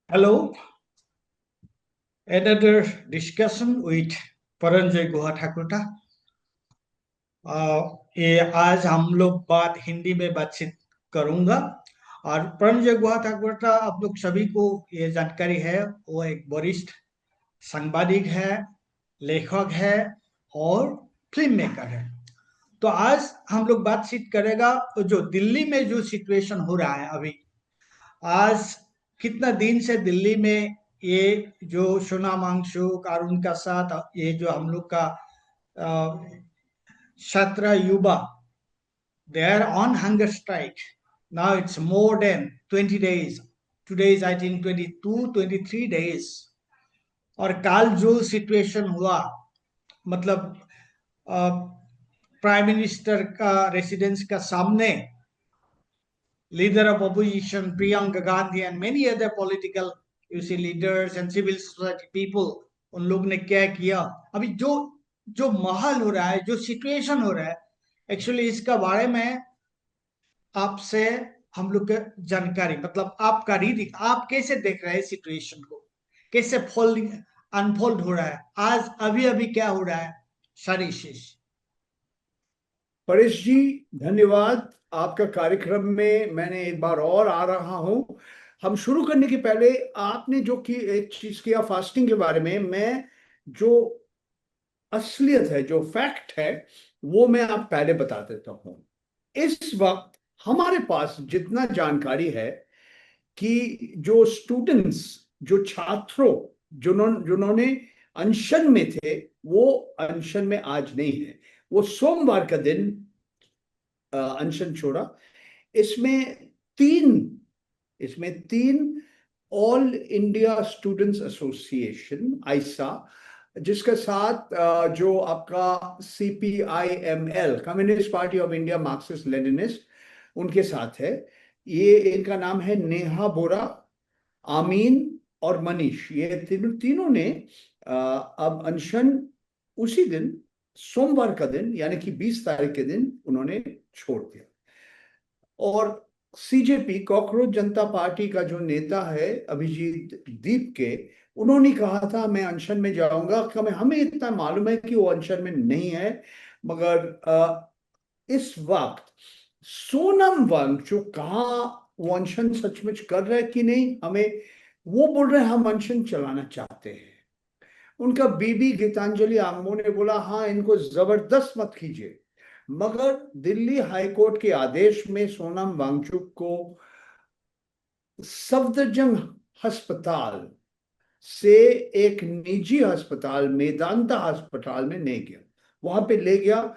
Hello, another discussion with Paranjoy गुहा ठाकुरता। ये आज हम लोग बात हिंदी में बातचीत करूंगा। और परंजय गुहा ठाकुरता आप लोग सभी को ये जानकारी है, वो एक वरिष्ठ सांबादिक है, लेखक है और फिल्म मेकर है। तो आज हम लोग बातचीत करेगा तो जो दिल्ली में जो सिचुएशन हो रहा है अभी, आज कितना दिन से दिल्ली में ये जो सोना मांगचुक और उनका साथ ये जो हम लोग का छात्र युवा, they are on hunger strike. Now it's more than 20 days। Today is I think 22-23 days। और कल जो सिचुएशन हुआ, मतलब प्राइम मिनिस्टर का रेसिडेंस का सामने leader of opposition Priyanka Gandhi and many other political you see leaders and civil society people, उन लोग ने क्या किया। अभी जो जो माहौल हो रहा है, जो सिचुएशन हो रहा है, एक्चुअली इसका बारे में आपसे हम लोग के जानकारी, मतलब आपका रीडिंग, आप कैसे देख रहे हैं सिचुएशन को, कैसे फोल्डिंग अनफोल्ड हो रहा है, आज अभी अभी क्या हो रहा है, सारी चीज। परेश जी, धन्यवाद। आपका कार्यक्रम में मैंने एक बार और आ रहा हूं। हम शुरू करने के पहले आपने जो की एक चीज किया फास्टिंग के बारे में, मैं जो असलियत है, जो फैक्ट है, वो मैं आप पहले बता देता हूं। इस वक्त हमारे पास जितना जानकारी है कि जो स्टूडेंट्स, जो छात्रों जिन्होंने अनशन में थे, वो अनशन में आज नहीं है। वो सोमवार का दिन अनशन छोड़ा। इसमें तीन इसमें तीन ऑल इंडिया स्टूडेंट्स एसोसिएशन आइसा, जिसके साथ जो आपका CPIML, communist party of India Marxist Leninist, उनके साथ है। ये इनका नाम है नेहा बोरा, आमीन और मनीष। ये तीनों ने अब अनशन उसी दिन, सोमवार का दिन यानी कि 20 तारीख के दिन उन्होंने छोड़ दिया। और CJP, कॉकरोच जनता पार्टी का जो नेता है अभिजीत दीप के, उन्होंने कहा था मैं अनशन में जाऊंगा। हमें इतना मालूम है कि वो अनशन में नहीं है, मगर इस वक्त सोनम वांगचुक कहाँ वो अनशन सचमुच कर रहे हैं कि नहीं, हमें वो बोल रहे हैं हम अनशन चलाना चाहते हैं। उनका बीबी गीतांजलि आम्बो ने बोला हाँ, इनको जबरदस्त मत कीजिए। मगर दिल्ली हाईकोर्ट के आदेश में सोनम वांगचुक को सफदरजंग अस्पताल से एक निजी अस्पताल, मेदांता अस्पताल में नहीं गया, वहां पे ले गया।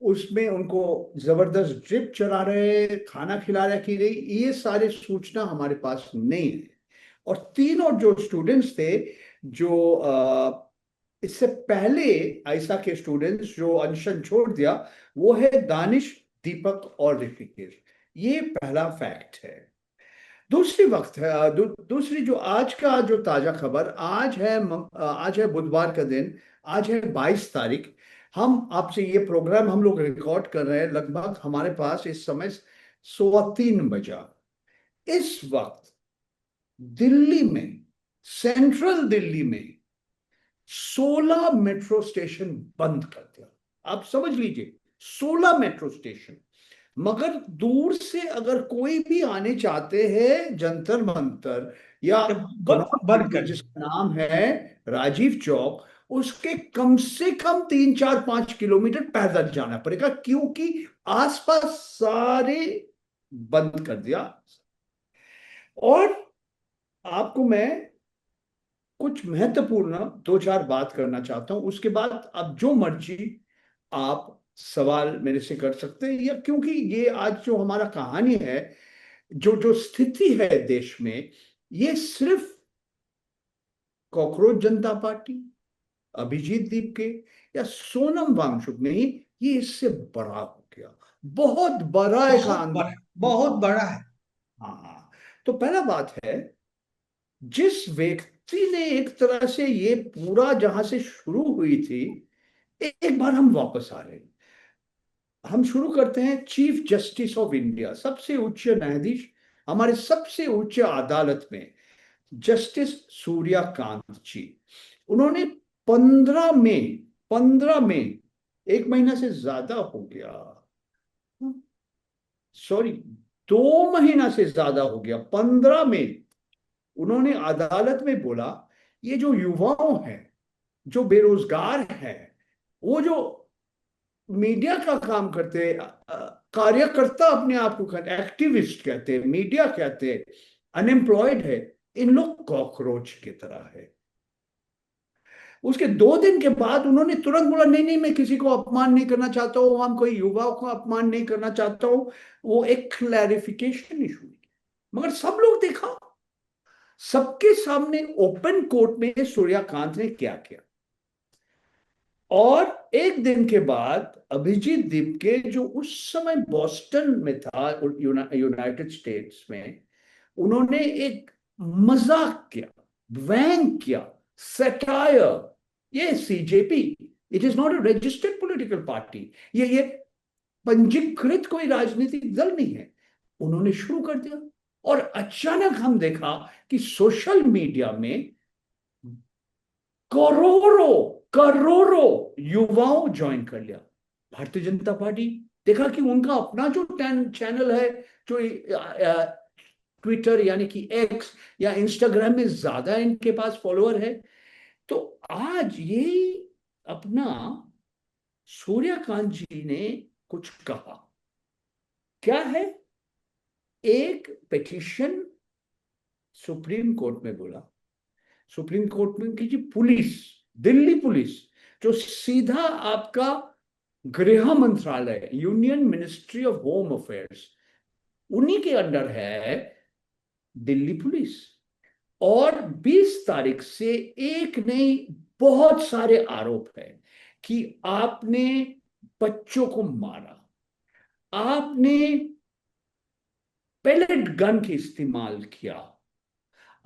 उसमें उनको जबरदस्त ड्रिप चला रहे, खाना खिला रहे की रही, ये सारी सूचना हमारे पास नहीं है। और तीनों जो स्टूडेंट्स थे, जो इससे पहले आयशा के स्टूडेंट्स जो अनशन छोड़ दिया, वो है दानिश, दीपक और ऋषिकेश। ये पहला फैक्ट है। दूसरी वक्त है दूसरी जो आज का जो ताजा खबर, आज है बुधवार का दिन, आज है 22 तारीख। हम आपसे ये प्रोग्राम हम लोग रिकॉर्ड कर रहे हैं, लगभग हमारे पास इस समय 3:15 बजा। इस वक्त दिल्ली में, सेंट्रल दिल्ली में 16 मेट्रो स्टेशन बंद कर दिया। आप समझ लीजिए, 16 मेट्रो स्टेशन। मगर दूर से अगर कोई भी आने चाहते हैं, जंतर मंतर या कनॉट बंद प्लेस कर दी। जिसका नाम है राजीव चौक, उसके कम से कम 3-4-5 किलोमीटर पैदल जाना पड़ेगा, क्योंकि आसपास सारे बंद कर दिया। और आपको मैं कुछ महत्वपूर्ण 2-4 बात करना चाहता हूं, उसके बाद आप जो मर्जी आप सवाल मेरे से कर सकते हैं, या क्योंकि ये आज जो हमारा कहानी है, जो जो स्थिति है देश में, ये सिर्फ कॉकरोच जनता पार्टी, अभिजीत दीप के या सोनम वांगचुक नहीं, ये इससे बड़ा हो गया, बहुत बड़ा एक बहुत बड़ा, आंदोलन। बहुत बड़ा है। हाँ, तो पहला बात है, जिस व्यक्ति ने एक तरह से ये पूरा जहां से शुरू हुई थी, एक बार हम वापस आ रहे हैं। हम शुरू करते हैं चीफ जस्टिस ऑफ इंडिया, सबसे उच्च न्यायाधीश, हमारे सबसे उच्च अदालत में जस्टिस सूर्यकांत जी, उन्होंने 15 मई, 1 महीना से ज्यादा हो गया, सॉरी 2 महीना से ज्यादा हो गया, 15 मई उन्होंने अदालत में बोला ये जो युवाओं हैं, जो बेरोजगार हैं, वो जो मीडिया का काम करते हैं, कार्यकर्ता अपने आप को एक्टिविस्ट कहते हैं, मीडिया कहते हैं, अनएम्प्लॉयड है, इन लोग कॉकरोच की तरह है। उसके 2 दिन के बाद उन्होंने तुरंत बोला नहीं नहीं, मैं किसी को अपमान नहीं करना चाहता हूँ, हम कोई युवाओं को अपमान नहीं करना चाहता हूँ। वो एक क्लैरिफिकेशन इशू, मगर सब लोग देखा, सबके सामने ओपन कोर्ट में सूर्यकांत ने क्या किया। और 1 दिन के बाद अभिजीत दीपके, जो उस समय बॉस्टन में था, यूनाइटेड स्टेट्स में, उन्होंने एक मजाक किया, व्यंग किया, सटायर। ये CJP, it is not a registered political party, ये पंजीकृत कोई राजनीतिक दल नहीं है। उन्होंने शुरू कर दिया और अचानक हम देखा कि सोशल मीडिया में करोड़ों करोड़ों युवाओं ज्वाइन कर लिया भारतीय जनता पार्टी। देखा कि उनका अपना जो चैनल है, जो ट्विटर यानी कि एक्स या इंस्टाग्राम में ज्यादा इनके पास फॉलोअर है। तो आज ये अपना सूर्यकांत जी ने कुछ कहा, क्या है, एक पिटीशन सुप्रीम कोर्ट में बोला, सुप्रीम कोर्ट में की जी पुलिस, दिल्ली पुलिस, जो सीधा आपका गृह मंत्रालय, union ministry of home affairs, उन्हीं के अंडर है दिल्ली पुलिस। और 20 तारीख से एक नहीं, बहुत सारे आरोप है कि आपने बच्चों को मारा, आपने पेलेट गन की इस्तेमाल किया,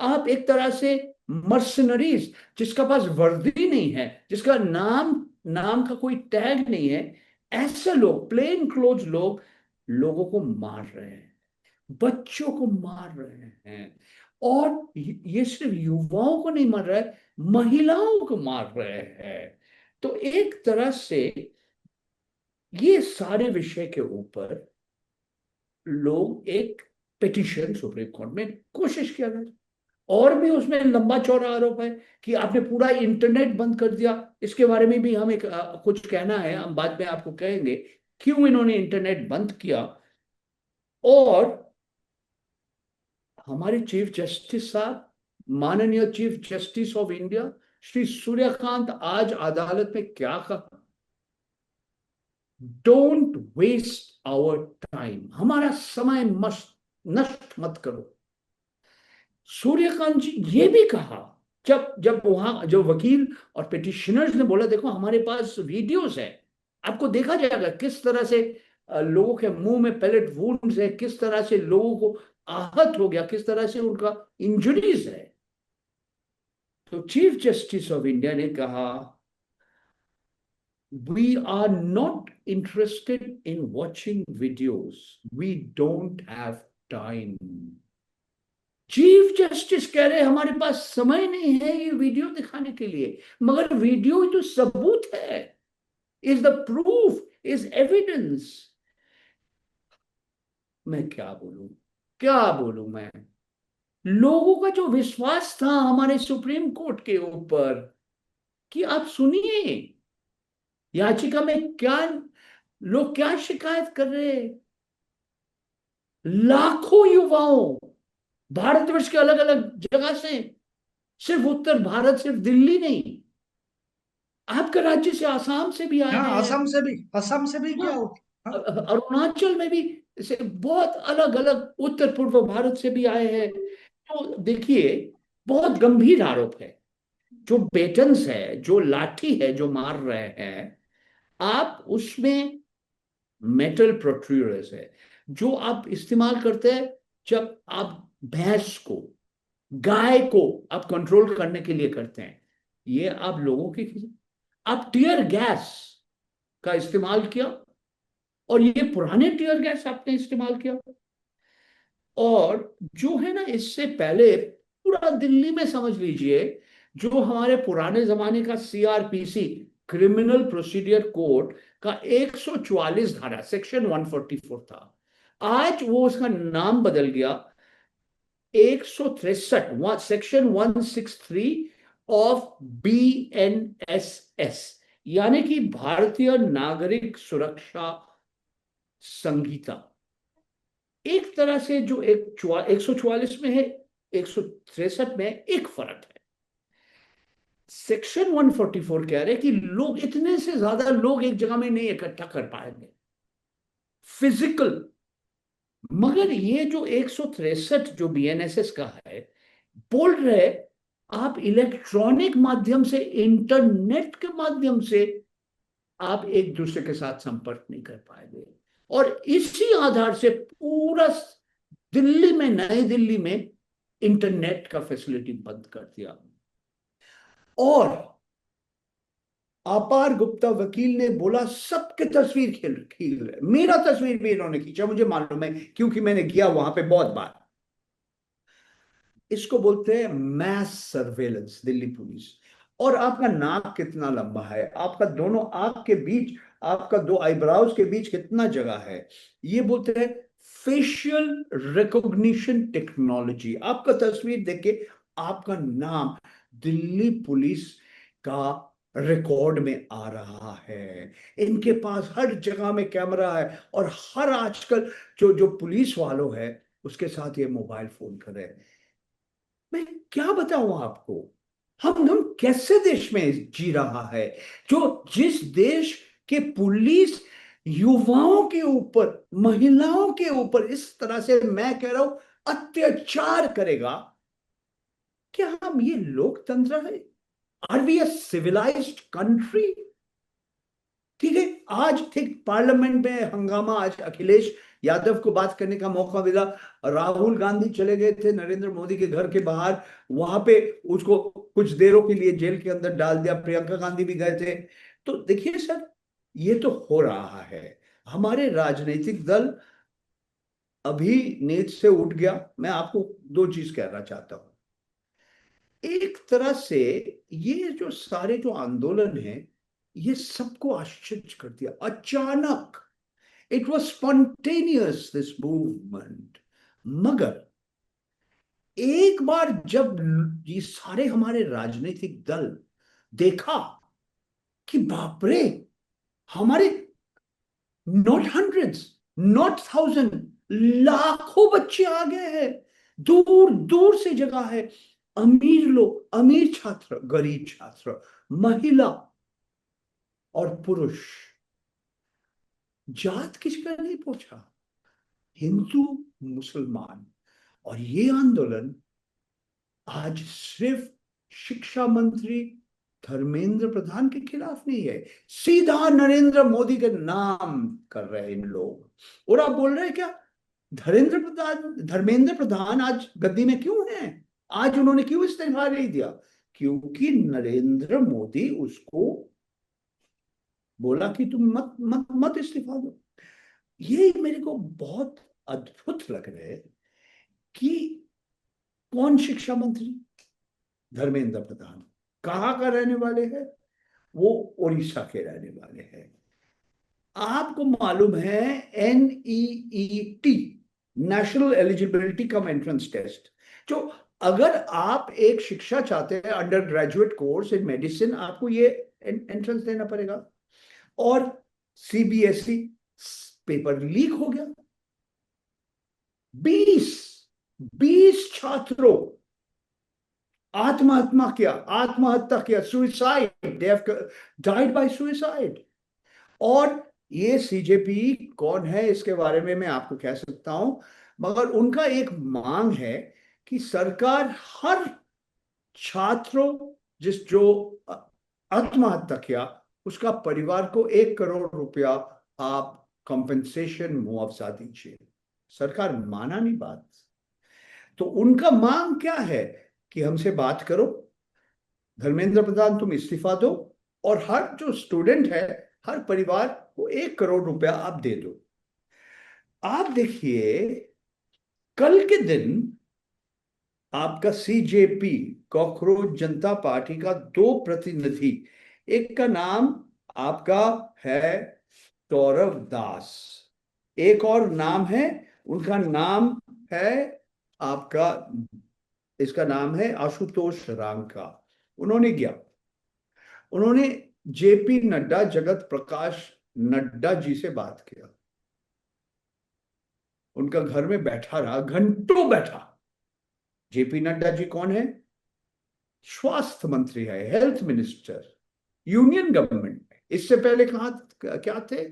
आप एक तरह से मर्सनरीज, जिसका पास वर्दी नहीं है, जिसका नाम नाम का कोई टैग नहीं है, ऐसे लोग, प्लेन क्लोथ लोग, लोगों को मार रहे हैं, बच्चों को मार रहे हैं। और ये सिर्फ युवाओं को नहीं मार रहा है, महिलाओं को मार रहे हैं। तो एक तरह से ये सारे विषय के ऊपर लोग एक पिटीशन सुप्रीम कोर्ट में कोशिश किया गया। और भी उसमें लंबा चौड़ा आरोप है कि आपने पूरा इंटरनेट बंद कर दिया। इसके बारे में भी हमें कुछ कहना है, हम बाद में आपको कहेंगे क्यों इन्होंने इंटरनेट बंद किया। और हमारे चीफ जस्टिस साहब, माननीय chief justice of India Shri Suryakant, आज अदालत में क्या कहा, डोंट वेस्ट आवर टाइम, हमारा समय मस्त नष्ट मत करो। सूर्यकांत जी ये भी कहा, जब जब वहां जो वकील और पिटिशनर्स ने बोला देखो हमारे पास वीडियोस है, आपको देखा जाएगा किस तरह से लोगों के मुंह में पैलेट वुंड्स है, किस तरह से लोगों को आहत हो गया, किस तरह से उनका इंजरीज है। तो चीफ जस्टिस ऑफ इंडिया ने कहा we are not interested in watching videos, we don't have time। Chief justice कह रहे हमारे पास समय नहीं है ये वीडियो दिखाने के लिए, मगर वीडियो ही तो सबूत है, is the proof, is evidence. मैं क्या बोलूं, क्या बोलूं मैं। लोगों का जो विश्वास था हमारे सुप्रीम कोर्ट के ऊपर कि आप सुनिए याचिका में क्या लोग क्या शिकायत कर रहे हैं, लाखों युवाओं भारतवर्ष के अलग अलग जगह से, सिर्फ उत्तर भारत, सिर्फ दिल्ली नहीं, आपका राज्य से आसाम से भी आए हाँ, हैं, असम से भी क्या हाँ, हो। हाँ, अरुणाचल में भी से बहुत अलग अलग, उत्तर पूर्व भारत से भी आए हैं। तो देखिए बहुत गंभीर आरोप है, जो बेटन्स है, जो लाठी है, जो मार रहे हैं आप, उसमें मेटल प्रोट्रूडर्स है जो आप इस्तेमाल करते हैं जब आप भैंस को, गाय को आप कंट्रोल करने के लिए करते हैं। ये आप लोगों की, आप टीयर गैस का इस्तेमाल किया, और ये पुराने टीयर गैस आपने इस्तेमाल किया। और जो है ना, इससे पहले पूरा दिल्ली में समझ लीजिए, जो हमारे पुराने जमाने का सीआरपीसी, क्रिमिनल प्रोसीडियर कोड का 144 धारा सेक्शन 144 था, आज वो उसका नाम बदल गया 163 सेक्शन 163 ऑफ BNSS, यानी कि भारतीय नागरिक सुरक्षा संहिता। एक तरह से जो 144 में है, 163 में एक फर्क है। सेक्शन 144 कह रहे हैं कि लोग, इतने से ज्यादा लोग एक जगह में नहीं इकट्ठा कर पाएंगे फिजिकल, मगर ये जो 163 जो BNSS का है, बोल रहे आप इलेक्ट्रॉनिक माध्यम से, इंटरनेट के माध्यम से आप एक दूसरे के साथ संपर्क नहीं कर पाएंगे। और इसी आधार से पूरा दिल्ली में, नई दिल्ली में इंटरनेट का फैसिलिटी बंद कर दिया। और अपार गुप्ता वकील ने बोला सबके तस्वीर खींच रहे, मेरा तस्वीर भी इन्होंने खींचा, मुझे मालूम है क्योंकि मैंने गया वहां पे बहुत बार। इसको बोलते हैं मैस सर्वेलेंस, दिल्ली पुलिस। और आपका नाक कितना लंबा है, आपका दोनों आंख के बीच, आपका दो आईब्राउज के बीच कितना जगह है, ये बोलते हैं फेशियल रिकॉग्निशन टेक्नोलॉजी। आपका तस्वीर देख के आपका नाम दिल्ली पुलिस का रिकॉर्ड में आ रहा है। इनके पास हर जगह में कैमरा है, और हर आजकल जो जो पुलिस वालों है उसके साथ ये मोबाइल फोन कर रहे हैं। मैं क्या बताऊं आपको, हम कैसे देश में जी रहा है, जो जिस देश के पुलिस युवाओं के ऊपर, महिलाओं के ऊपर इस तरह से, मैं कह रहा हूं, अत्याचार करेगा। क्या हम ये लोकतंत्र है? Are we a civilised country? ठीक है, आज ठीक पार्लियामेंट में हंगामा, आज अखिलेश यादव को बात करने का मौका मिला, राहुल गांधी चले गए थे नरेंद्र मोदी के घर के बाहर, वहां पे उसको कुछ देरों के लिए जेल के अंदर डाल दिया, प्रियंका गांधी भी गए थे। तो देखिए सर, ये तो हो रहा है। हमारे राजनीतिक दल अभी नींद से उठ गया। मैं आपको दो चीज कहना चाहता हूं। एक तरह से ये जो सारे जो आंदोलन है, ये सबको आश्चर्य कर दिया अचानक। It was spontaneous this movement. मगर एक बार जब ये सारे हमारे राजनीतिक दल देखा कि बाप रे, हमारे नॉट हंड्रेड्स, नॉट थाउजेंड, लाखों बच्चे आ गए हैं, दूर दूर से जगह है, अमीर लोग, अमीर छात्र, गरीब छात्र, महिला और पुरुष, जात किसका नहीं पूछा, हिंदू, मुसलमान। और ये आंदोलन आज सिर्फ शिक्षा मंत्री धर्मेंद्र प्रधान के खिलाफ नहीं है, सीधा नरेंद्र मोदी के नाम कर रहे हैं इन लोग। और आप बोल रहे हैं क्या धर्मेंद्र प्रधान आज गद्दी में क्यों है, आज उन्होंने क्यों इस्तीफा नहीं दिया? क्योंकि नरेंद्र मोदी उसको बोला कि तुम मत मत मत इस्तीफा दो। ये मेरे को बहुत अद्भुत लग रहा है कि कौन शिक्षा मंत्री? धर्मेंद्र प्रधान। कहाँ का रहने वाले हैं? वो उड़ीसा के रहने वाले हैं। आपको मालूम है NEET, national eligibility cum entrance test, जो अगर आप एक शिक्षा चाहते हैं, undergraduate course in medicine, आपको ये एंट्रेंस देना पड़ेगा। और CBSE पेपर लीक हो गया, 20 छात्रों आत्महत्या किया, suicide, they have died by suicide. और ये CJP कौन है इसके बारे में मैं आपको कह सकता हूं, मगर उनका एक मांग है कि सरकार हर छात्रों जो आत्महत्या किया, उसका परिवार को 1 करोड़ रुपया आप कंपेंसेशन, मुआवजा दीजिए। सरकार माना नहीं बात। तो उनका मांग क्या है कि हमसे बात करो, धर्मेंद्र प्रधान तुम इस्तीफा दो, और हर जो स्टूडेंट है, हर परिवार को 1 करोड़ रुपया आप दे दो। आप देखिए, कल के दिन आपका सीजेपी, कॉकरोच जनता पार्टी का दो प्रतिनिधि, एक का नाम आपका है सौरभ दास, एक और नाम है, उनका नाम है आपका, इसका नाम है आशुतोष रांका। उन्होंने किया, उन्होंने जेपी नड्डा, जगत प्रकाश नड्डा जी से बात किया, उनका घर में बैठा रहा, घंटों बैठा। जेपी नड्डा जी कौन है? स्वास्थ्य मंत्री है, हेल्थ मिनिस्टर, यूनियन गवर्नमेंट में। इससे पहले कहा क्या थे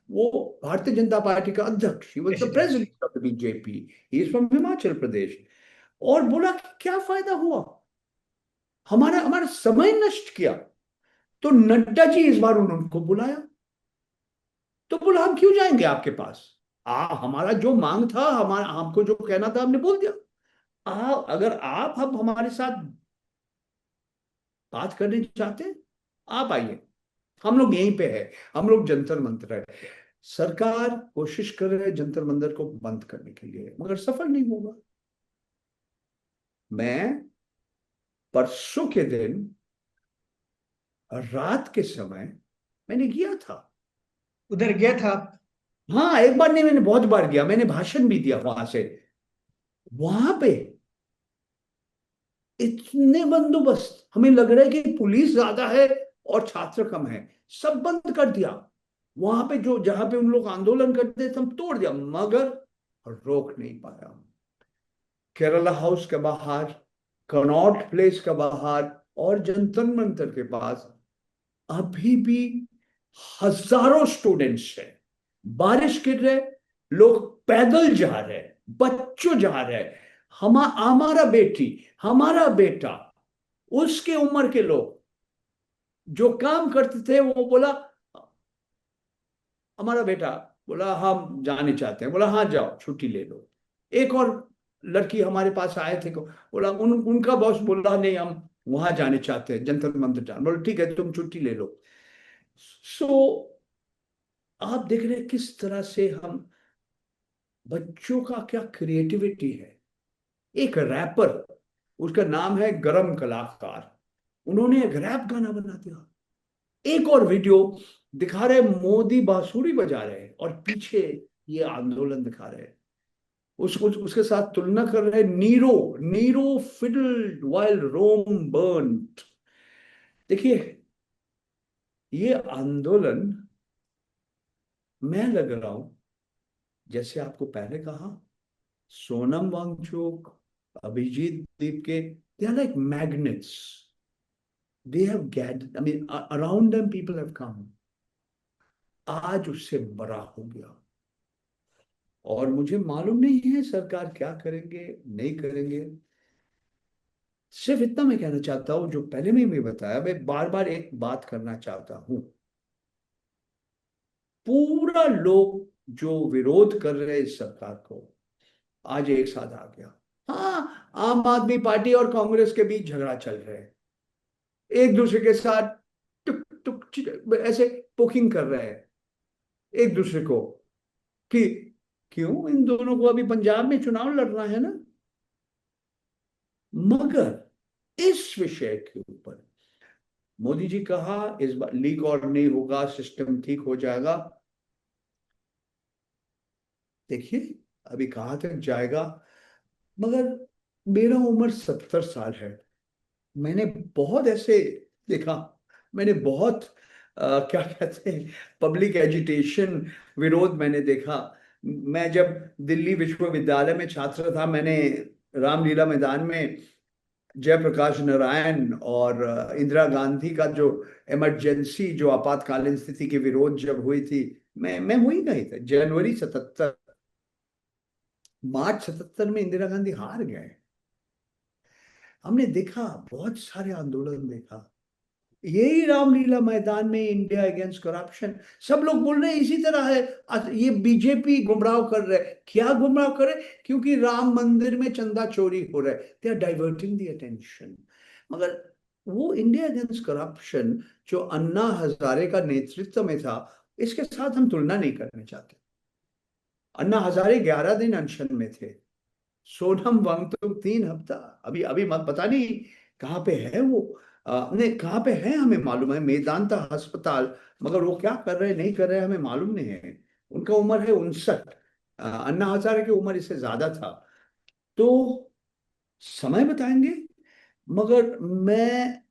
वो? भारतीय जनता पार्टी का अध्यक्ष, he was the President. President of the BJP, he is from Himachal Pradesh. और बोला कि क्या फायदा हुआ, हमारा हमारा समय नष्ट किया। तो नड्डा जी इस बार उनको बुलाया, तो बोला हम क्यों जाएंगे आपके पास, हमारा जो मांग था, हमारा हमको जो कहना था हमने बोल दिया। अगर आप अब हमारे साथ बात करने चाहते हैं, आप आइए, हम लोग यहीं पे है, हम लोग जंतर मंतर है। सरकार कोशिश कर रहे है जंतर मंतर को बंद करने के लिए, मगर सफल नहीं होगा। मैं परसों के दिन रात के समय मैंने गया था। उधर गया था आप? हाँ, एक बार नहीं, मैंने बहुत बार गया, मैंने भाषण भी दिया वहां से। वहां पे इतने बंदोबस्त, हमें लग रहा है कि पुलिस ज्यादा है और छात्र कम है। सब बंद कर दिया वहां पे, जो जहां पे उन लोग आंदोलन करते थे हम तोड़ दिया, मगर रोक नहीं पाया। केरला हाउस के बाहर, कनॉट प्लेस के बाहर और जंतर मंतर के पास अभी भी हजारों स्टूडेंट्स हैं। बारिश गिर रहे, लोग पैदल जा रहे, बच्चों जा रहे, हमारा बेटी, हमारा बेटा, उसके उम्र के लोग जो काम करते थे, वो बोला, हमारा बेटा बोला हम जाने चाहते हैं, बोला हाँ जाओ छुट्टी ले लो। एक और लड़की हमारे पास आए थे, को बोला, उनका बॉस बोला नहीं हम वहां जाने चाहते हैं, जंतर मंतर जाना। बोला ठीक है तुम छुट्टी ले लो। सो आप देख रहे हैं किस तरह से हम, बच्चों का क्या क्रिएटिविटी है। एक रैपर, उसका नाम है गरम कलाकार, उन्होंने एक रैप गाना बना दिया। एक और वीडियो दिखा रहे मोदी बांसुरी बजा रहे हैं और पीछे ये आंदोलन दिखा रहे हैं। उसके साथ तुलना कर रहे हैं, नीरो, नीरो फिडल्ड व्हाइल रोम बर्न्ड। देखिए, ये आंदोलन, मैं लग रहा हूं, जैसे आपको पहले कहा, सोनम वांगचुक, अभिजीत दीप के, they are like magnets, they have gathered, I mean around them people have come. आज उससे बड़ा हो गया और मुझे मालूम नहीं है सरकार क्या करेंगे नहीं करेंगे। सिर्फ इतना मैं कहना चाहता हूं, जो पहले में भी बताया, मैं बार बार एक बात करना चाहता हूं। पूरा लोग जो विरोध कर रहे हैं इस सरकार को, आज एक साथ आ गया। हाँ, आम आदमी पार्टी और कांग्रेस के बीच झगड़ा चल रहा है, एक दूसरे के साथ टुक टुक ऐसे पोकिंग कर रहे हैं एक दूसरे को, कि क्यों इन दोनों को अभी पंजाब में चुनाव लड़ना है ना। मगर इस विषय के ऊपर मोदी जी कहा इस बार लीक और नहीं होगा, सिस्टम ठीक हो जाएगा। देखिए अभी कहां तक जाएगा, मगर मेरा उम्र 70 साल है, मैंने बहुत ऐसे देखा, मैंने बहुत क्या कहते हैं, पब्लिक एजिटेशन, विरोध मैंने देखा। मैं जब दिल्ली विश्वविद्यालय में छात्र था, मैंने रामलीला मैदान में जयप्रकाश नारायण और इंदिरा गांधी का जो इमरजेंसी, जो आपातकालीन स्थिति के विरोध जब हुई थी, मैं हुई नहीं था, जनवरी 77, मार्च 77 में इंदिरा गांधी हार गए। हमने देखा बहुत सारे आंदोलन देखा, यही रामलीला मैदान में इंडिया अगेंस्ट करप्शन, सब लोग बोल रहे हैं इसी तरह है। ये बीजेपी गुमराह कर रहे, क्या गुमराह करे, क्योंकि राम मंदिर में चंदा चोरी हो रहा है, they are diverting the attention. मगर वो इंडिया अगेंस्ट करप्शन जो अन्ना हजारे का नेतृत्व में था, इसके साथ हम तुलना नहीं करना चाहते। अन्ना हजारे 11 दिन अनशन में थे, सोनम वांगचुक 3 हफ्ता, अभी अभी मत पता नहीं कहाँ पे है वो। नहीं कहाँ पे है हमें मालूम है, मेदांता अस्पताल, मगर वो क्या कर रहे नहीं कर रहे हमें मालूम नहीं है। उनका उम्र है 59। अन्ना हजारे की उम्र इससे ज्यादा था। तो समय बताएंगे। मगर मैं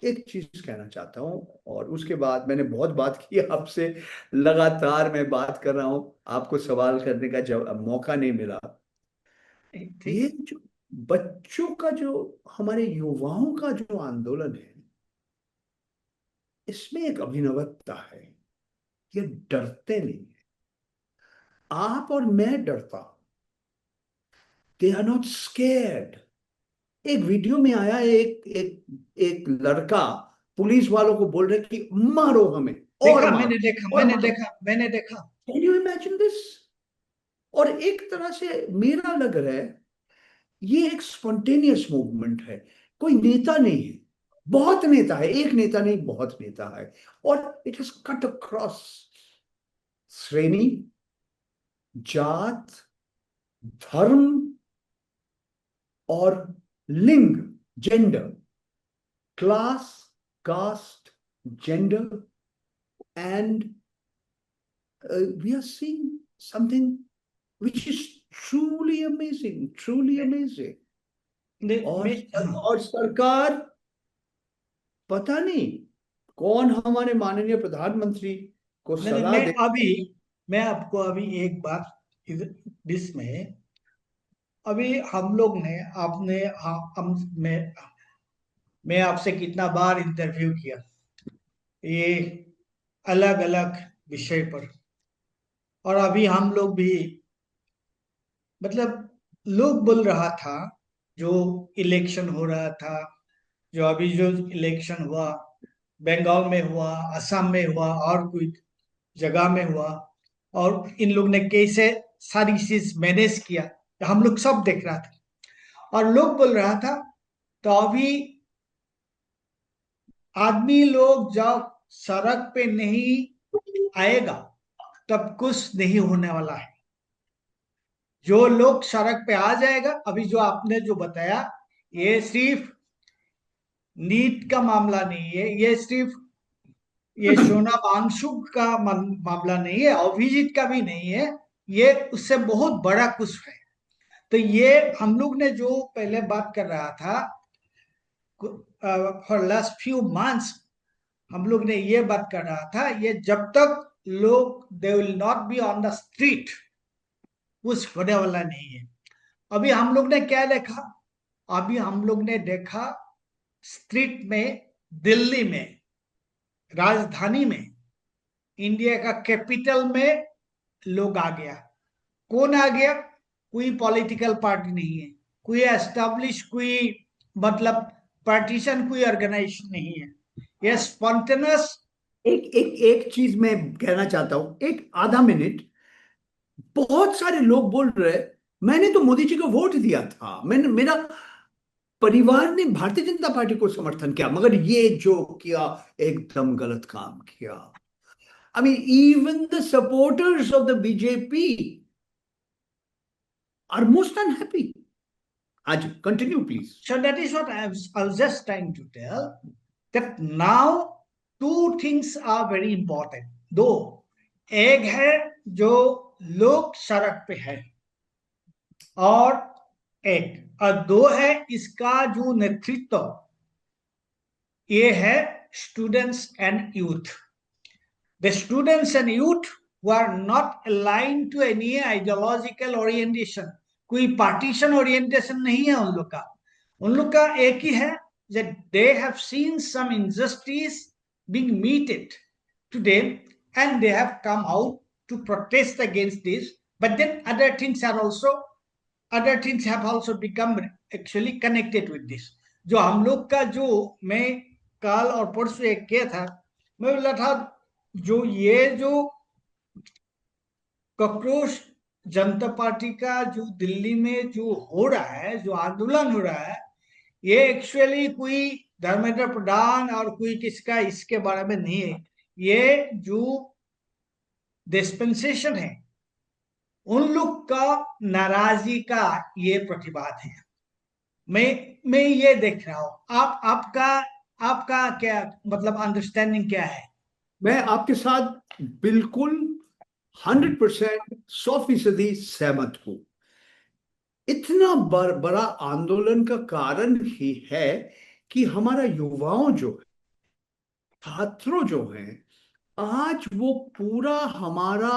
एक चीज कहना चाहता हूँ, और उसके बाद मैंने बहुत बात की आपसे, लगातार मैं बात कर रहा हूँ, आपको सवाल करने का मौका नहीं मिला। ठीक ये है। जो बच्चों का, जो हमारे युवाओं का जो आंदोलन है, इसमें एक अभिनवता है। ये डरते नहीं है। आप और मैं डरता हूं। They are not scared. एक वीडियो में आया है, एक एक एक लड़का पुलिस वालों को बोल रहे कि मारो हमें, और देखा, मारो, और मैंने मारो। देखा, मैंने देखा। Can you imagine this? और एक तरह से मेरा लग रहा है ये एक स्पॉन्टेनियस मूवमेंट है। कोई नेता नहीं है, बहुत नेता है, एक नेता नहीं बहुत नेता है। और इट हैज कट अक्रॉस श्रेणी, जात, धर्म और लिंग, gender, class, caste, gender, and we are seeing something which is truly amazing, truly amazing. और हाँ, और सरकार, पता नहीं कौन हमारे माननीय प्रधानमंत्री को नहीं, सलाह दे। मैं आपको अभी एक बात इसमें, अभी हम लोग ने आपने हम मैं आपसे कितना बार इंटरव्यू किया ये अलग अलग विषय पर। और अभी हम लोग भी, मतलब लोग बोल रहा था, जो इलेक्शन हो रहा था, जो अभी जो इलेक्शन हुआ, बंगाल में हुआ, असम में हुआ, और कोई जगह में हुआ, और इन लोग ने कैसे सारी चीज मैनेज किया, हम लोग सब देख रहा था। और लोग बोल रहा था, तो अभी आदमी लोग जब सड़क पे नहीं आएगा तब कुछ नहीं होने वाला है। जो लोग सड़क पे आ जाएगा, अभी जो आपने जो बताया, ये सिर्फ नीट का मामला नहीं है, ये सिर्फ ये सोना वांगचुक का मामला नहीं है, अभिजीत का भी नहीं है, ये उससे बहुत बड़ा कुछ है। तो ये हम लोग ने जो पहले बात कर रहा था, फॉर लास्ट फ्यू मंथ्स हम लोग ने ये बात कर रहा था, ये जब तक लोग दे will not be on the street, कुछ होने वाला नहीं है। अभी हम लोग ने क्या देखा? अभी हम लोग ने देखा स्ट्रीट में, दिल्ली में, राजधानी में, इंडिया का कैपिटल में लोग आ गया। कौन आ गया? कोई पॉलिटिकल पार्टी नहीं है, कोई एस्टेब्लिश, कोई मतलब पार्टीशन, कोई ऑर्गेनाइजेशन नहीं है, ये स्पॉन्टेनियस। एक एक एक चीज मैं कहना चाहता हूं, एक आधा मिनट। बहुत सारे लोग बोल रहे मैंने तो मोदी जी को वोट दिया था, मैंने, मेरा परिवार ने भारतीय जनता पार्टी को समर्थन किया, मगर ये जो किया एकदम गलत काम किया। I mean even the supporters of the BJP are most unhappy. आज continue please. So that is what I was just trying to tell, that now two things are very important. दो, एक है जो लोग सड़क पे है, और और दो है इसका जो नेतृत्व, ये है students and youth. The students and youth who are not aligned to any ideological orientation, कोई पार्टीशन ओरिएंटेशन नहीं है उन लोग का। उन लोग का एक ही है, that they have seen some injustice being meted to them, and they have come out to protest against this. But then other things have also become actually connected with this। जो हम लोग का, जो मैं कल और परसों एक किया था, मैं बोला था, जो ये जो कॉकरोच जनता पार्टी का जो दिल्ली में जो हो रहा है, जो आंदोलन हो रहा है, ये एक्चुअली कोई धर्मेंद्र प्रधान और कोई किसका इसके बारे में नहीं है। ये जो डिस्पेंसेशन है, उन लोग का नाराजगी का ये प्रतिवाद है। मैं ये देख रहा हूं। आपका आपका क्या मतलब अंडरस्टैंडिंग क्या है? मैं आपके साथ बिल्कुल 100%, 100% सहमत हूं। इतना बड़ा आंदोलन का कारण ही है कि हमारा युवाओं जो है, छात्रों जो हैं, आज वो पूरा हमारा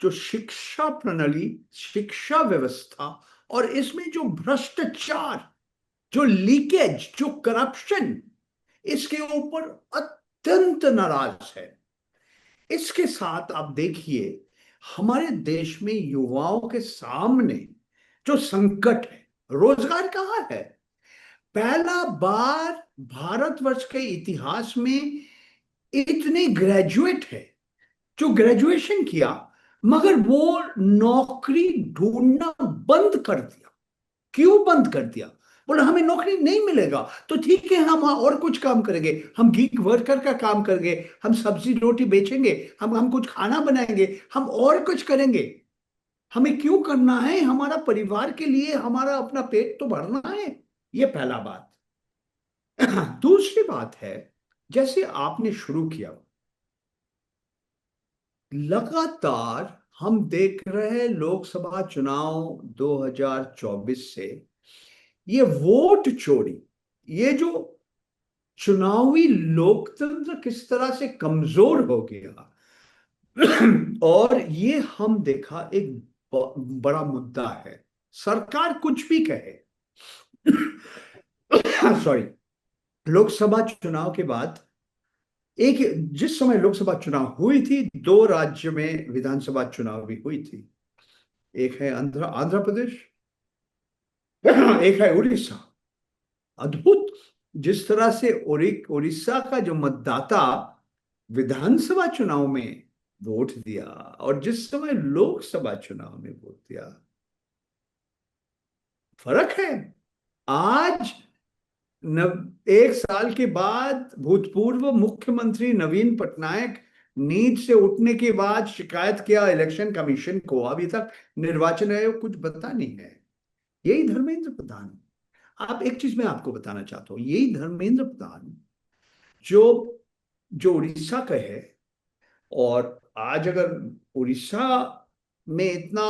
जो शिक्षा प्रणाली, शिक्षा व्यवस्था और इसमें जो भ्रष्टाचार, जो लीकेज, जो करप्शन, इसके ऊपर अत्यंत नाराज है। इसके साथ आप देखिए, हमारे देश में युवाओं के सामने जो संकट है, रोजगार कहाँ है। पहला बार भारतवर्ष के इतिहास में इतने ग्रेजुएट है जो ग्रेजुएशन किया, मगर वो नौकरी ढूंढना बंद कर दिया। क्यों बंद कर दिया? बोले हमें नौकरी नहीं मिलेगा तो ठीक है, हम और कुछ काम करेंगे, हम गिग वर्कर का काम करेंगे, हम सब्जी रोटी बेचेंगे, हम कुछ खाना बनाएंगे, हम और कुछ करेंगे। हमें क्यों करना है? हमारा परिवार के लिए हमारा अपना पेट तो भरना है। ये पहला बात। दूसरी बात है, जैसे आपने शुरू किया, लगातार हम देख रहे हैं लोकसभा चुनाव 2024 से ये वोट चोरी, ये जो चुनावी लोकतंत्र किस तरह से कमजोर हो गया, और ये हम देखा एक बड़ा मुद्दा है। सरकार कुछ भी कहे, सॉरी, लोकसभा चुनाव के बाद एक, जिस समय लोकसभा चुनाव हुई थी, दो राज्य में विधानसभा चुनाव भी हुई थी। एक है आंध्र प्रदेश, एक है उड़ीसा। अद्भुत, जिस तरह से उड़ीसा का जो मतदाता विधानसभा चुनाव में वोट दिया और जिस समय लोकसभा चुनाव में वोट दिया, फर्क है। आज एक साल के बाद भूतपूर्व मुख्यमंत्री नवीन पटनायक नींद से उठने के बाद शिकायत किया इलेक्शन कमीशन को, अभी तक निर्वाचन आयोग कुछ बता नहीं है। यही धर्मेंद्र प्रधान। आप एक चीज मैं आपको बताना चाहता हूं, यही धर्मेंद्र प्रधान जो जो उड़ीसा का है, और आज अगर उड़ीसा में इतना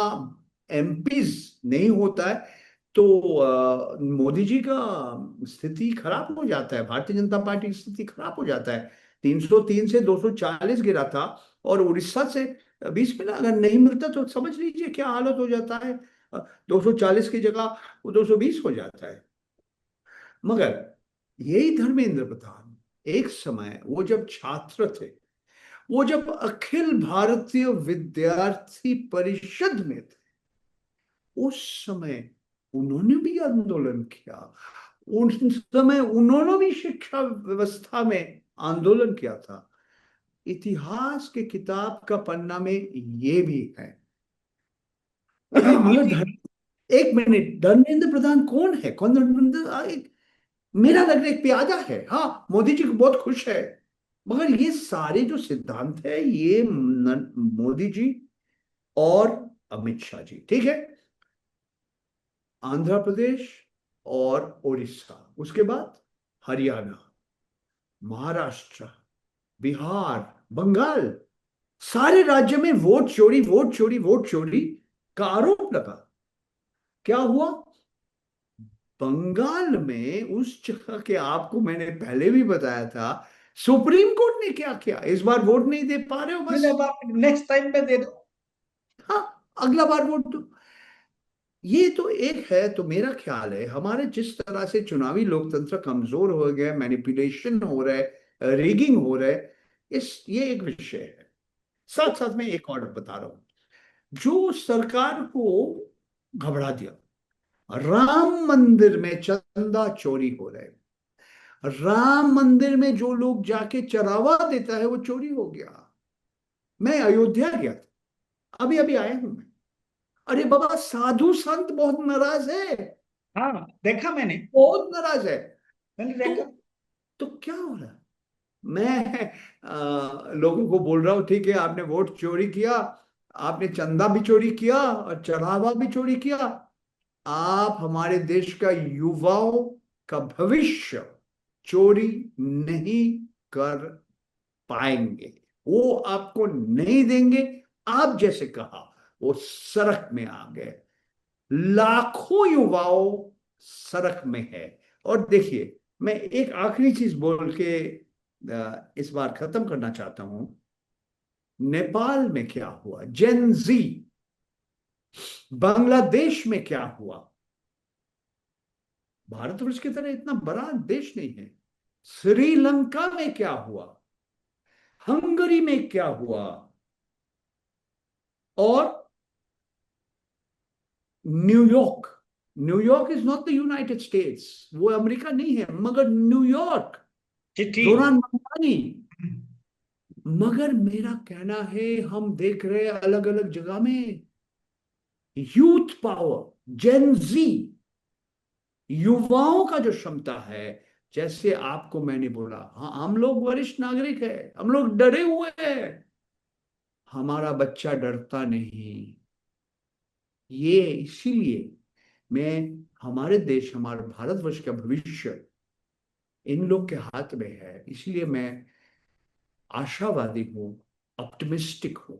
एमपीज नहीं होता है तो मोदी जी का स्थिति खराब हो जाता है, भारतीय जनता पार्टी की स्थिति खराब हो जाता है। 303 से 240 गिरा था, और उड़ीसा से 20 मिला, अगर नहीं मिलता तो समझ लीजिए क्या हालत हो जाता है। 240 की जगह वो 220 हो जाता है। मगर यही धर्मेंद्र प्रधान, एक समय वो जब छात्र थे, वो जब अखिल भारतीय विद्यार्थी परिषद में थे, उस समय उन्होंने भी आंदोलन किया। उस समय उन्होंने भी शिक्षा व्यवस्था में आंदोलन किया था। इतिहास के किताब का पन्ना में ये भी है। मगर एक मिनट, धर्मेंद्र प्रधान कौन है? कौन धर्मेंद्र? मेरा लग रहा एक प्यादा है। हाँ, मोदी जी को बहुत खुश है, मगर ये सारे जो सिद्धांत है ये मोदी जी और अमित शाह जी, ठीक है, आंध्र प्रदेश और उड़ीसा, उसके बाद हरियाणा, महाराष्ट्र, बिहार, बंगाल, सारे राज्य में वोट चोरी, वोट चोरी, वोट चोरी का आरोप लगा। क्या हुआ बंगाल में? उस जगह के आपको मैंने पहले भी बताया था, सुप्रीम कोर्ट ने क्या किया, इस बार वोट नहीं दे पा रहे हो, बस नेक्स्ट टाइम पे दे दो। हाँ, अगला बार वोट दो। ये तो एक है। तो मेरा ख्याल है हमारे जिस तरह से चुनावी लोकतंत्र कमजोर हो गया, मैनिपुलेशन हो रहा है, रिगिंग हो रहा है, इस ये एक विषय है। साथ साथ में एक और बता रहा हूं, जो सरकार को घबरा दिया, राम मंदिर में चंदा चोरी हो रहा है। राम मंदिर में जो लोग जाके चढ़ावा देता है वो चोरी हो गया। मैं अयोध्या गया था, अभी अभी आया हूं मैं। अरे बाबा, साधु संत बहुत नाराज है, हाँ, देखा मैंने। बहुत नाराज है। मैंने तो देखा। तो क्या हो रहा है? मैं लोगों को बोल रहा हूँ ठीक है, आपने वोट चोरी किया, आपने चंदा भी चोरी किया और चढ़ावा भी चोरी किया। आप हमारे देश का युवाओं का भविष्य चोरी नहीं कर पाएंगे, वो आपको नहीं देंगे। आप जैसे कहा, वो सड़क में आ गए, लाखों युवाओं सड़क में है। और देखिए, मैं एक आखिरी चीज बोल के इस बार खत्म करना चाहता हूं। नेपाल में क्या हुआ, जेनजी, बांग्लादेश में क्या हुआ, भारतवर्ष की तरह इतना बड़ा देश नहीं है। श्रीलंका में क्या हुआ, हंगरी में क्या हुआ, और New York. New York is not the United states, वो अमेरिका नहीं है, मगर न्यूयॉर्क, चिट्ठी। जोरान ममतानी। मगर मेरा कहना है, हम देख रहे हैं अलग अलग जगह में यूथ पावर, जेनजी, युवाओं का जो क्षमता है। जैसे आपको मैंने बोला, हाँ हम लोग वरिष्ठ नागरिक है, हम लोग डरे हुए हैं, हमारा बच्चा डरता नहीं। ये इसीलिए मैं, हमारे देश, हमारे भारतवर्ष का भविष्य इन लोग के हाथ में है, इसलिए मैं आशावादी हूँ, ऑप्टिमिस्टिक हूँ।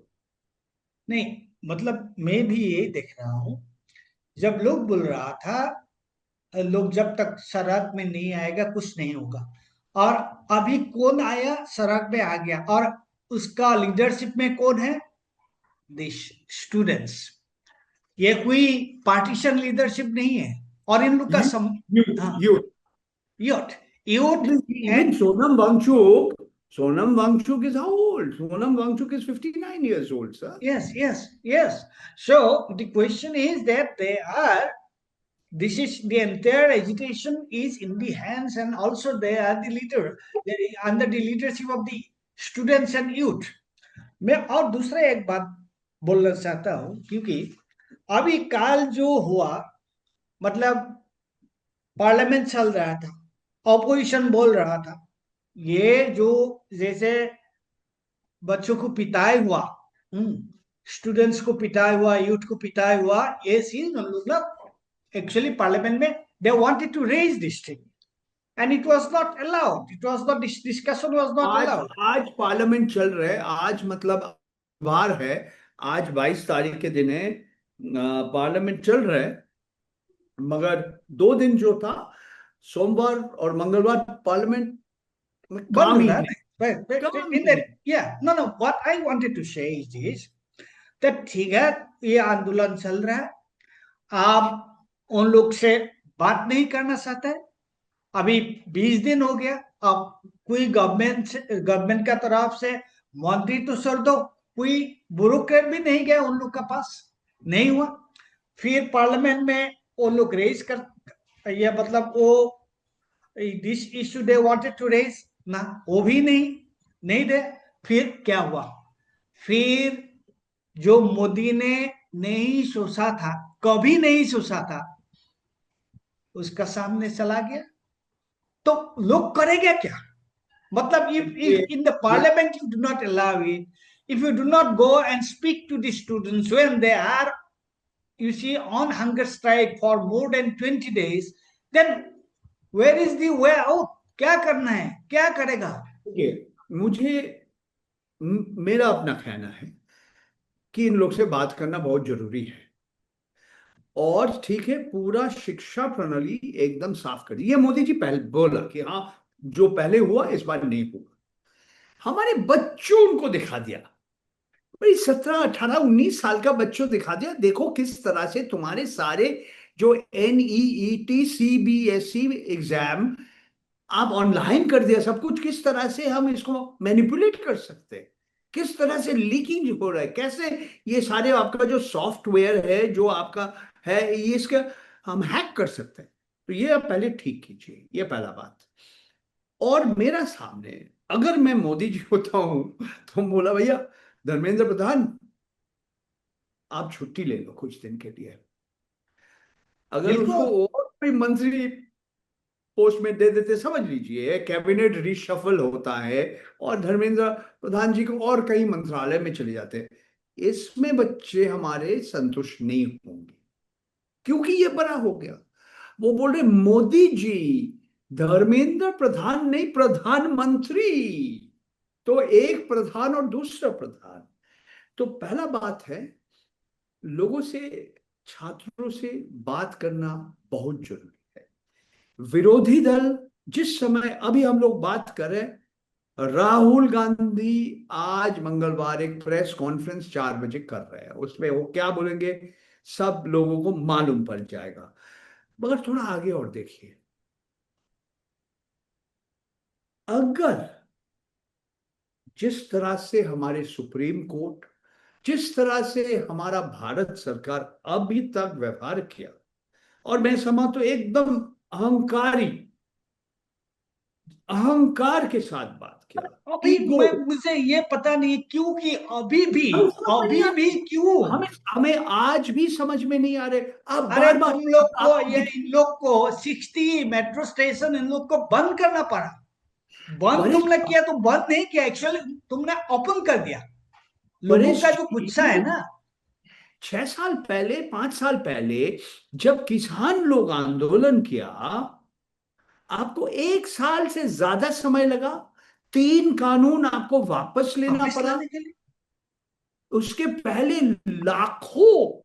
नहीं, मतलब मैं भी यही देख रहा हूँ। जब लोग बोल रहा था, लोग जब तक सड़क में नहीं आएगा कुछ नहीं होगा, और अभी कौन आया, सड़क पे आ गया, और उसका लीडरशिप में कौन है? This students. ये कोई पार्टीशन लीडरशिप नहीं है। और इन लोग का You, हाँ, you. Youth, youth Even and Sonam Wangchuk is how old? Sonam Wangchuk is 59 years old, sir. yes, yes, yes. So the question is that they are, this is the entire education is in the hands, and also they are the leader, they are under the leadership of the students and youth. मैं और दूसरा एक बात बोलना चाहता हूं, क्योंकि अभी काल जो हुआ, मतलब पार्लियामेंट चल रहा था, ऑपोजिशन बोल रहा था, ये जो जैसे बच्चों को पिटाई हुआ, स्टूडेंट्स को पिटाई हुआ, यूथ को पिटाई हुआ, ये चीज हम लोग ना एक्चुअली पार्लियामेंट में they wanted to raise this thing, and it was not allowed, it was not, this discussion was not आज अलाउड। आज पार्लियामेंट चल रहा है, आज मतलब बार है, आज 22 तारीख के दिन है, पार्लियामेंट चल रहा है। मगर 2 दिन जो था, सोमवार और मंगलवार, पार्लियामेंट में बंद काम ही रहा नहीं, है, but काम in ही that, नहीं। yeah, no, no, what I wanted to say is this, that ठीक है, ये आंदोलन चल रहा है, आप उन लोग से बात नहीं करना चाहते हैं, अभी 20 दिन हो गया, अब कोई गवर्नमेंट का तरफ से मंत्री तो छोड़ दो, कोई ब्यूरोक्रेट भी नहीं गया उन लोग का पास, नहीं हुआ। फिर पार्लियामेंट में वो लोग रेज कर, ये मतलब वो this issue they wanted to raise ना, वो भी नहीं दे। फिर क्या हुआ? फिर जो मोदी ने नहीं सोचा था, कभी नहीं सोचा था, उसका सामने चला गया, तो लोग करेंगे क्या? मतलब if ये in the ये parliament you do not allow it, if you do not go and speak to the students when they are, you see, on hunger strike for more than 20 days, then where is the way out? क्या करना है, क्या करेगा? ये मुझे, मेरा अपना कहना है कि इन लोग से बात करना बहुत जरूरी है। और ठीक है, पूरा शिक्षा प्रणाली एकदम साफ कर दी, ये मोदी जी पहले बोला कि हाँ, जो पहले हुआ इस बार नहीं हुआ। हमारे बच्चों उनको दिखा दिया, भाई 17 18 19 साल का बच्चों दिखा दिया, देखो किस तरह से तुम्हारे सारे जो NEET CBSE एग्जाम आप ऑनलाइन कर दिया सब कुछ, किस तरह से हम इसको मैनिपुलेट कर सकते हैं, किस तरह से लीकिंग हो रहा है, कैसे ये सारे आपका जो सॉफ्टवेयर है जो आपका है, ये इसका हम हैक कर सकते हैं। तो ये आप पहले ठीक कीजिए, ये पहला बात। और मेरा सामने, अगर मैं मोदी जी होता हूं तो बोला, भैया धर्मेंद्र प्रधान, आप छुट्टी ले लो कुछ दिन के लिए। अगर उसको बिल्कुल। और कोई मंत्री पोस्ट में दे देते, समझ लीजिए कैबिनेट रिशफल होता है, और धर्मेंद्र प्रधान जी को और कई मंत्रालय में चले जाते। इसमें बच्चे हमारे संतुष्ट नहीं होंगे, क्योंकि ये बड़ा हो गया। वो बोल रहे मोदी जी धर्मेंद्र प्रधान नहीं, प्रधानमंत्री। तो एक प्रधान और दूसरा प्रधान। तो पहला बात है, लोगों से, छात्रों से बात करना बहुत जरूरी है। विरोधी दल, जिस समय अभी हम लोग बात कर रहे हैं, राहुल गांधी आज मंगलवार एक प्रेस कॉन्फ्रेंस 4 बजे कर रहे हैं, उसमें वो क्या बोलेंगे सब लोगों को मालूम पड़ जाएगा। मगर थोड़ा आगे और देखिए, अगर जिस तरह से हमारे सुप्रीम कोर्ट, जिस तरह से हमारा भारत सरकार अभी तक व्यवहार किया, और मैं समझ तो एकदम अहंकारी, अहंकार के साथ बात किया, अभी ईगो। मुझे ये पता नहीं क्यों कि हम समझ में नहीं आ रही, क्यों। हमें हमें आज भी समझ में नहीं आ रहे। आप अरे बार बार तुम लोग को, आपको ये इन लोग को 60 मेट्रो स्टेशन इन लोग को बंद करना पड़ा। बंद परेश तुमने किया तो बंद नहीं किया, एक्चुअली तुमने ओपन कर दिया। लोगों परेश का जो गुस्सा है जी, ना, 6 साल पहले, 5 साल पहले जब किसान लोग आंदोलन किया, आपको 1 साल से ज्यादा समय लगा, 3 कानून आपको वापस लेना वापिस पड़ा। लाने के लिए। उसके पहले लाखों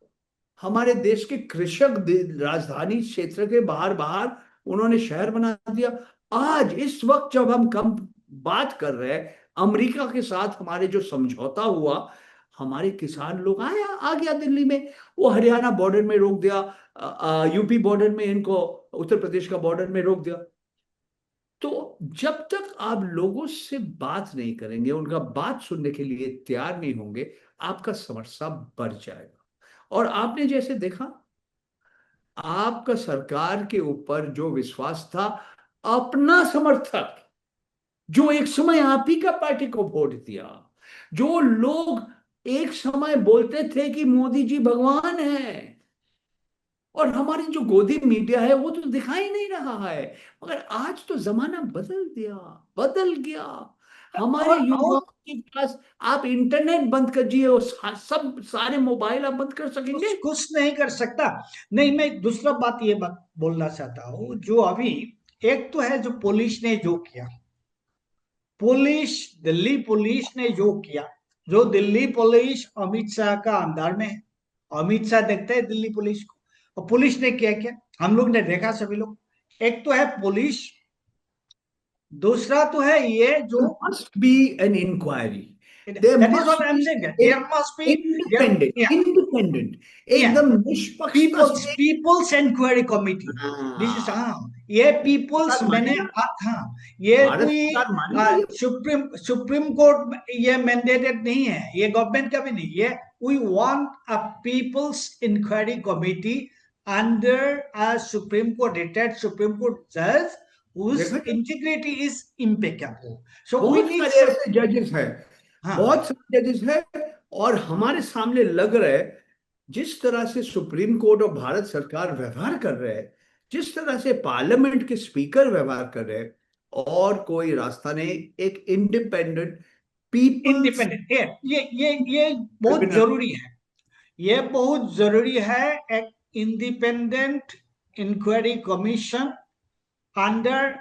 हमारे देश के कृषक राजधानी क्षेत्र के बाहर बाहर उन्होंने शहर बना दिया। आज इस वक्त जब हम कम बात कर रहे हैं, अमेरिका के साथ हमारे जो समझौता हुआ, हमारे किसान लोग आ गया दिल्ली में, वो हरियाणा बॉर्डर में रोक दिया, यूपी बॉर्डर में इनको, उत्तर प्रदेश का बॉर्डर में रोक दिया। तो जब तक आप लोगों से बात नहीं करेंगे, उनका बात सुनने के लिए तैयार नहीं होंगे, आपका समस्या बढ़ जाएगा। और आपने जैसे देखा, आपका सरकार के ऊपर जो विश्वास था, अपना समर्थक जो एक समय आप ही का पार्टी को वोट दिया, जो लोग एक समय बोलते थे कि मोदी जी भगवान है, और हमारी जो गोदी मीडिया है वो तो दिखाई नहीं रहा है। मगर आज तो जमाना बदल दिया, बदल गया। हमारे और युवाओं के पास, आप इंटरनेट बंद करिए, वो सब सारे मोबाइल आप बंद कर कुछ सकेंगे। कुछ नहीं कर सकता। नहीं, मैं दूसरा बात ये बात बोलना चाहता हूँ, जो अभी एक तो है जो पुलिस ने जो किया, पुलिस, दिल्ली पुलिस ने जो किया, जो दिल्ली पुलिस अमित शाह का अंदर में है, अमित शाह देखते हैं दिल्ली पुलिस को। और पुलिस ने किया क्या, हम लोग ने देखा सभी लोग। एक तो है पुलिस, दूसरा तो है ये जो, There must be an inquiry. There that is must what I'm be saying, an there must be, there, independent, yeah, independent, yeah, एकदम निष्पक्षता पीपल्स से। People's inquiry committee. This is, हाँ, हाँ, ये पीपल्स सरकार मैंने, मानेगा, हाँ, ये भारत कोई सरकार मानेगी ये। सुप्रीम सुप्रीम कोर्ट ये मैंडेटेड नहीं है, ये गवर्नमेंट का भी नहीं, ये we want a people's inquiry committee under a supreme court, retired supreme court जज whose देखा जाए, integrity is impeccable, so we बहुत need सारे some, ऐसे जजेस हैं, हाँ, बहुत सारे जजेस हैं। और हमारे सामने लग रहा है, जिस तरह से सुप्रीम कोर्ट और भारत सरकार व्यवहार कर रहे हैं, जिस तरह से पार्लियामेंट के स्पीकर व्यवहार कर रहे हैं, और कोई रास्ता नहीं। एक इंडिपेंडेंट पीपल्स इंडिपेंडेंट, ये बहुत ट्रिब्यूनल। जरूरी है, ये बहुत जरूरी है। एक independent inquiry commission under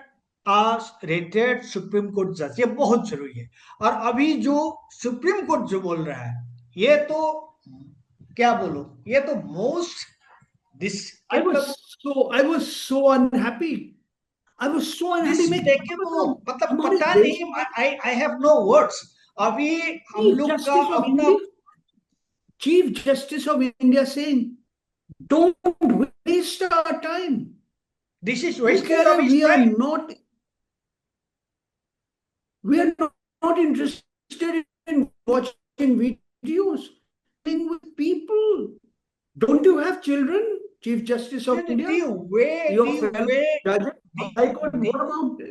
retired supreme court जज, ये बहुत जरूरी है। और अभी जो सुप्रीम कोर्ट जो बोल रहा है, ये तो क्या बोलो, ये तो most डिस्केपेबल, I was so unhappy. I was so unhappy। मैं क्या डिस्टेकेबल, बताऊं, मतलब हमारे पता देश नहीं, के आई हैव नो वर्ड्स। अभी हम चीफ लोग का जस्टिस ऑफ अपना, India, chief justice of India saying don't waste our time. This is वो कह वेस्टिंग रहे of his we are time. Not, we are not interested in watching videos, being with people. Don't you have children, Chief Justice of India? Your fellow The judges, High Court, the,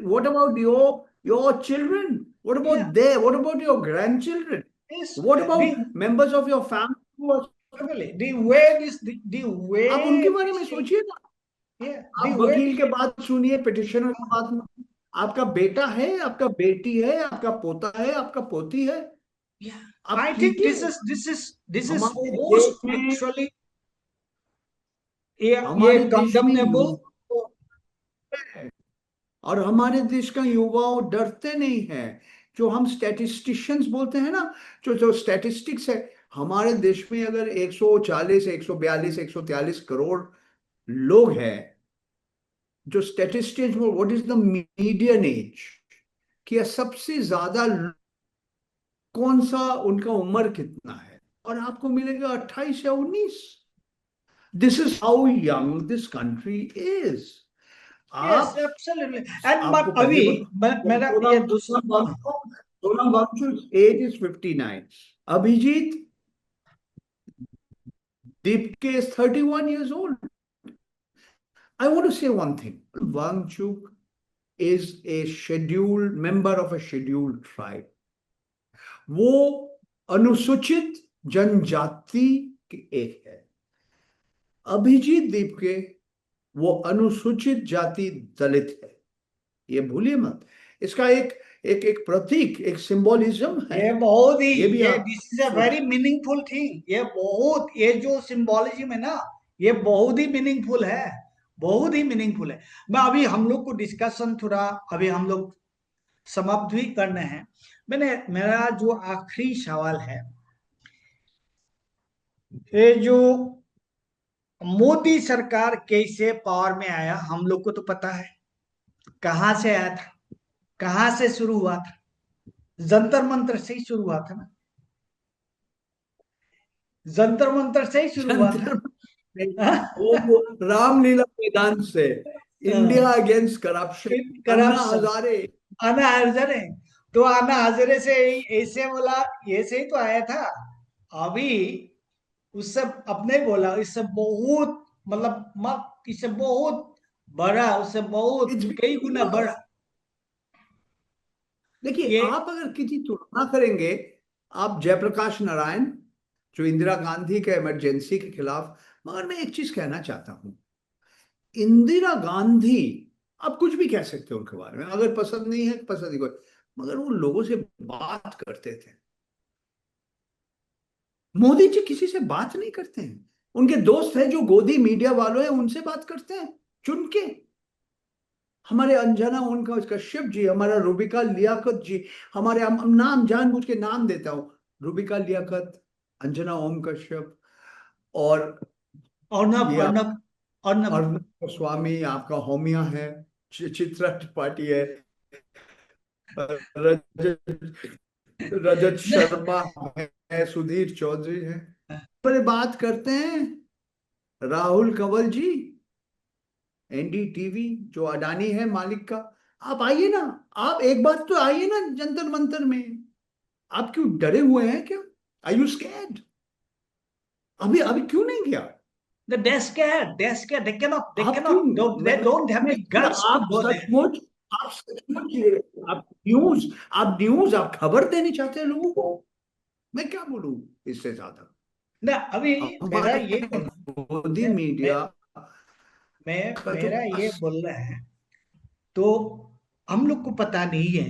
what about your children? What yeah, about what about your grandchildren? is What about the members of your family who are, really the way this the आप उनके way बारे this में thing, सोचिए ना। yeah, आप the way वकील के बात सुनिए, पिटिशनर की बात। आपका बेटा है, आपका बेटी है, आपका पोता है, आपका पोती है, Yeah, आप I think कीजिए। this is हमारे देश most में actually ये हमारे देश में condemnable। युवा है, और हमारे देश का युवाओं डरते नहीं है। जो हम स्टैटिस्टिशियंस बोलते हैं ना, जो जो स्टैटिस्टिक्स है, हमारे देश में अगर 140, 142, 143 करोड़ लोग हैं, जो statisticians, what is the median age, कि सबसे ज्यादा कौन सा, उनका उम्र कितना है, और आपको मिलेगा 28 या 19। This is how young this country is. Yes, आप absolutely। And आपको पहले अभी बता, मेरा ये दूसरा, Sonam Wangchuk age is 59, Abhijit Deep is 31 years old. I want to say one thing. Wangchuk is a scheduled member of a scheduled tribe. वो अनुसूचित जनजाति की एक है। अभिजीत दीप के वो अनुसूचित जाति दलित है, ये भूलिए मत। इसका एक एक एक प्रतीक, एक सिंबोलिज्म है। ये बहुत ही, ये भी ये आप दिस इज अ सोच, वेरी मीनिंगफुल थिंग। ये बहुत, ये जो सिंबोलिज्म है ना, ये बहुत ही मीनिंगफुल है, बहुत ही मीनिंगफुल है। मैं अभी हम लोग को डिस्कशन थोड़ा, अभी हम लोग समाप्त भी करने हैं। मैंने, मेरा जो आखिरी सवाल है, ये जो मोदी सरकार कैसे पावर में आया, हम लोग को तो पता है कहां से आया था, कहां से शुरू हुआ था। जंतर मंत्र से ही शुरू हुआ था ना, जंतर मंत्र से ही शुरू हुआ था। जंतर वो रामलीला मैदान से, इंडिया अगेंस्ट करप्शन, अन्ना करप्शन, हजारे। आना हजरे। तो आना हजरे से ऐसे बोला, ऐसे ही तो आया था। अभी उससे अपने बोला, इससे बहुत मतलब इससे बहुत बड़ा, उससे बहुत इट्स कई गुना बड़ा। देखिए, ये आप अगर किसी तुलना करेंगे, आप जयप्रकाश नारायण जो इंदिरा गांधी के इमरजेंसी के खिलाफ, मगर मैं एक चीज कहना चाहता हूं, इंदिरा गांधी, आप कुछ भी कह सकते हो उनके बारे में, अगर पसंद नहीं है पसंद नहीं कोई, मगर वो लोगों से बात करते थे। मोदी जी किसी से बात नहीं करते हैं। उनके दोस्त हैं जो गोदी मीडिया वालों हैं, उनसे बात करते हैं चुन के। हमारे अंजना उनका कश्यप जी, हमारा रूबिका लियाकत जी, हमारे हम नाम जानबूझ के नाम देता हूँ, रूबिका लियाकत, अंजना ओम कश्यप, और अर्नब, ये आप अर्नब, अर्नब। अर्नब गोस्वामी आपका होमिया है, चित्रा त्रिपाठी है, रजत रजत शर्मा है, सुधीर चौधरी है, पर बात करते हैं राहुल कंवल जी, एनडीटीवी जो अडानी है मालिक का। आप आइए ना, आप एक बार तो आइए ना जंतर मंतर में। आप क्यों डरे हुए हैं क्या? आई यू स्कैर्ड? अभी अभी क्यों नहीं गया? They're scared, they're scared, they आप क्यों? cannot, मैं they don't have the देखिए, guts to go there। आप सचमुच आप न्यूज, आप खबर देने चाहते हैं लोगों को। मैं क्या बोलूं इससे ज्यादा? ना अभी मेरा हमारे ये बोलना, मोदी मैं मैं मीडिया का जो मेरा ये अस, बोलना है, तो हम लोग को पता नहीं है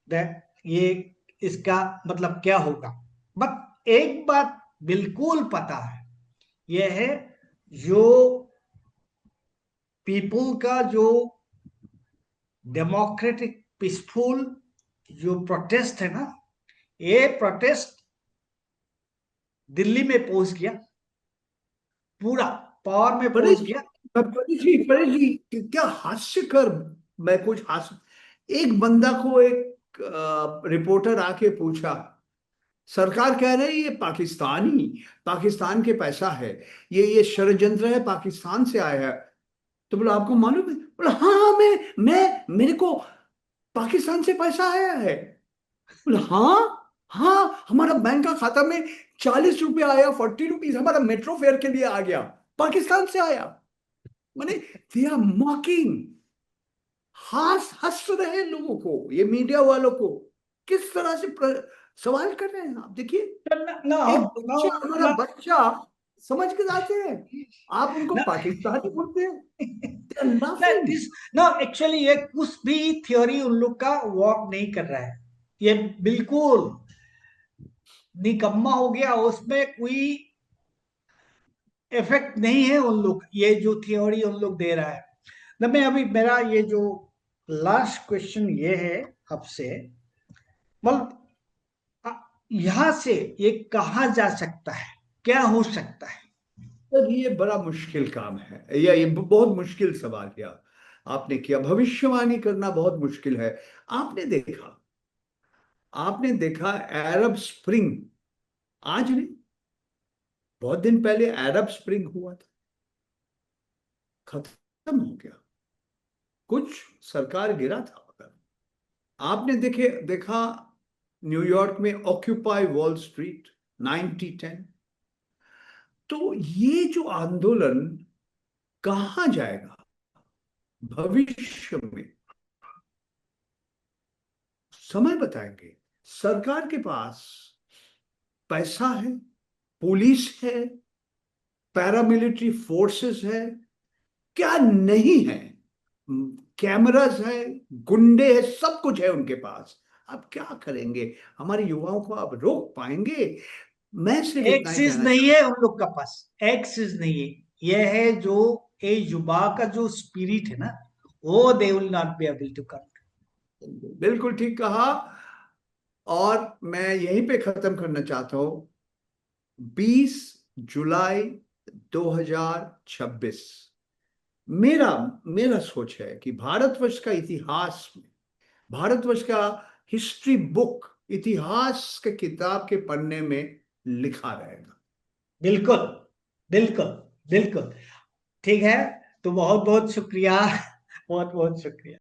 दैट ये इसका मतलब क्या होगा। बट एक बात बिल्कुल पता है, यह है जो पीपल का जो डेमोक्रेटिक पीसफुल जो प्रोटेस्ट है ना, ये प्रोटेस्ट दिल्ली में पहुंच गया, पूरा पावर में परेश पहुंच गया। परेश जी, क्या हास्यकर, मैं कुछ हास्य, एक बंदा को एक रिपोर्टर आके पूछा, सरकार कह रही है ये पाकिस्तानी, पाकिस्तान के पैसा है, ये षड्यंत्र है, पाकिस्तान से आया है। तो बोला आपको मालूम है? बोला हाँ हाँ, मैं मेरे को पाकिस्तान से पैसा आया है। बोला हाँ हाँ, हमारा बैंक का खाता में 40 रुपया आया, 40 रुपीज हमारा मेट्रो फेयर के लिए आ गया, पाकिस्तान से आया। माने दे आर मॉकिंग, हंस रहे हैं लोगों को, ये मीडिया वालों को किस तरह से सवाल कर रहे हैं। आप देखिए, एक No, बच्चा, no, हमारा no, बच्चा समझ के जाते हैं, आप उनको no, पाकिस्तानी बोलते हैं, they are no, laughing। this, no, actually ये कुछ भी थ्योरी उन लोग का वर्क नहीं कर रहा है। ये बिल्कुल निकम्मा हो गया, उसमें कोई इफेक्ट नहीं है उन लोग, ये जो थ्योरी उन लोग दे रहा है ना। मैं अभी मेरा ये जो लास्ट क्वेश्चन ये है आपसे, मतलब अ, यहाँ से ये कहा जा सकता है, क्या हो सकता है? सर ये बड़ा मुश्किल काम है, या ये बहुत मुश्किल सवाल किया आपने किया। भविष्यवाणी करना बहुत मुश्किल है। आपने देखा आपने देखा अरब स्प्रिंग, आज नहीं, बहुत दिन पहले अरब स्प्रिंग हुआ था, खत्म हो गया। कुछ सरकार गिरा था, मगर आपने देखा न्यूयॉर्क में ऑक्यूपाई वॉल स्ट्रीट 90-10। तो ये जो आंदोलन कहाँ जाएगा भविष्य में, समय बताएंगे। सरकार के पास पैसा है, पुलिस है, पैरामिलिट्री फोर्सेस है, क्या नहीं है, कैमरास है, गुंडे है, सब कुछ है उनके पास। अब क्या करेंगे? हमारे युवाओं को आप रोक पाएंगे? मैं सिर्फ इतना ही एक्सिस कहना नहीं चाहता है उन लोग का पास, एक्सिस नहीं है। यह है जो ये युवा का जो स्पिरिट है ना, वो they will not be able to कर। हूं, बिल्कुल ठीक कहा। और मैं यहीं पे खत्म करना चाहता हूं। 20 जुलाई 2026, मेरा मेरा सोच है कि भारतवर्ष का इतिहास में, भारतवर्ष का हिस्ट्री बुक, इतिहास के किताब के पन्ने में लिखा रहेगा। बिल्कुल, बिल्कुल, बिल्कुल। ठीक है, तो बहुत बहुत शुक्रिया, बहुत बहुत शुक्रिया।